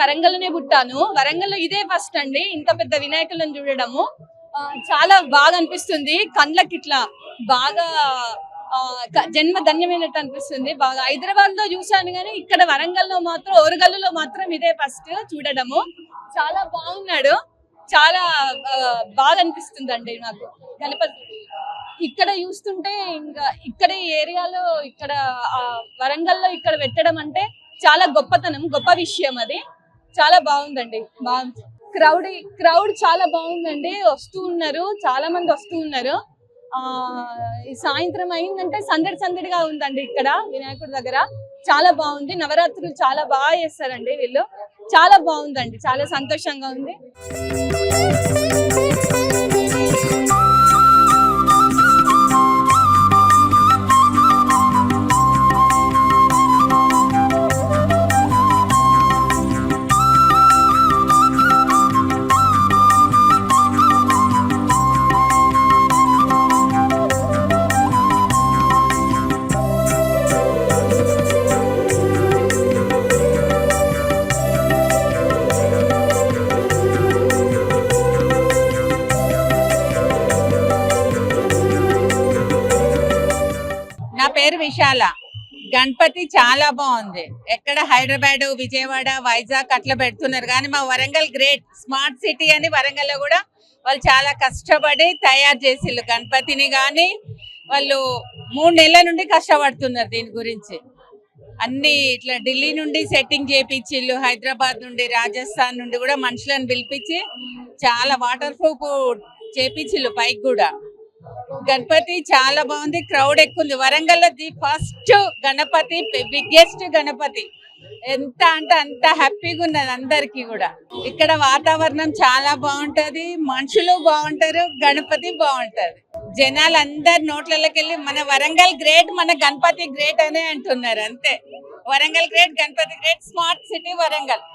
వరంగల్లోనే పుట్టాను. వరంగల్లో ఇదే ఫస్ట్ అండి ఇంత పెద్ద వినాయకులను చూడడము. చాలా బాగా అనిపిస్తుంది. కండ్లకి ఇట్లా బాగా జన్మ ధన్యమైనట్టు అనిపిస్తుంది. బాగా హైదరాబాద్ లో చూసాను కానీ ఇక్కడ వరంగల్లో మాత్రం ఓరుగల్లులో మాత్రం ఇదే ఫస్ట్ చూడడము. చాలా బాగున్నాడు. చాలా బాగా అనిపిస్తుందండి నాకు గణపతి. ఇక్కడ చూస్తుంటే ఇంకా ఇక్కడ ఏరియాలో ఇక్కడ వరంగల్లో ఇక్కడ పెట్టడం అంటే చాలా గొప్పతనం, గొప్ప విషయం. అది చాలా బాగుందండి. బాగుంది. క్రౌడ్ చాలా బాగుందండి. వస్తూ ఉన్నారు, చాలా మంది వస్తూ ఉన్నారు. ఈ సాయంత్రం అయిందంటే సందడిగా ఉందండి ఇక్కడ వినాయకుడి దగ్గర. చాలా బాగుంది. నవరాత్రులు చాలా బాగా చేస్తారండి వీళ్ళు. చాలా బాగుందండి. చాలా సంతోషంగా ఉంది. పేరు విశాల. గణపతి చాలా బాగుంది. ఎక్కడ హైదరాబాద్, విజయవాడ, వైజాగ్ అట్లా పెడుతున్నారు కానీ మా వరంగల్ గ్రేట్ స్మార్ట్ సిటీ అని వరంగల్ లో కూడా వాళ్ళు చాలా కష్టపడి తయారు చేసిళ్ళు గణపతిని. కానీ వాళ్ళు 3 నెలల నుండి కష్టపడుతున్నారు దీని గురించి. అన్ని ఇట్లా ఢిల్లీ నుండి సెట్టింగ్ చేపించిళ్ళు, హైదరాబాద్ నుండి, రాజస్థాన్ నుండి కూడా మనుషులను పిలిపించి చాలా వాటర్ ప్రూఫ్ చేపించిళ్ళు పైకి కూడా. గణపతి చాలా బాగుంది. క్రౌడ్ ఎక్కువ ఉంది. వరంగల్లో the first Ganapati, biggest Ganapati. ఎంత అంటే అంత హ్యాపీగా ఉన్నది అందరికి కూడా. ఇక్కడ వాతావరణం చాలా బాగుంటది, మనుషులు బాగుంటారు, గణపతి బాగుంటది. జనాలు అందరు నోట్లకి వెళ్ళి మన వరంగల్ గ్రేట్, మన గణపతి గ్రేట్ అనే అంటున్నారు. అంతే. Warangal great, Ganapati great, smart city Warangal.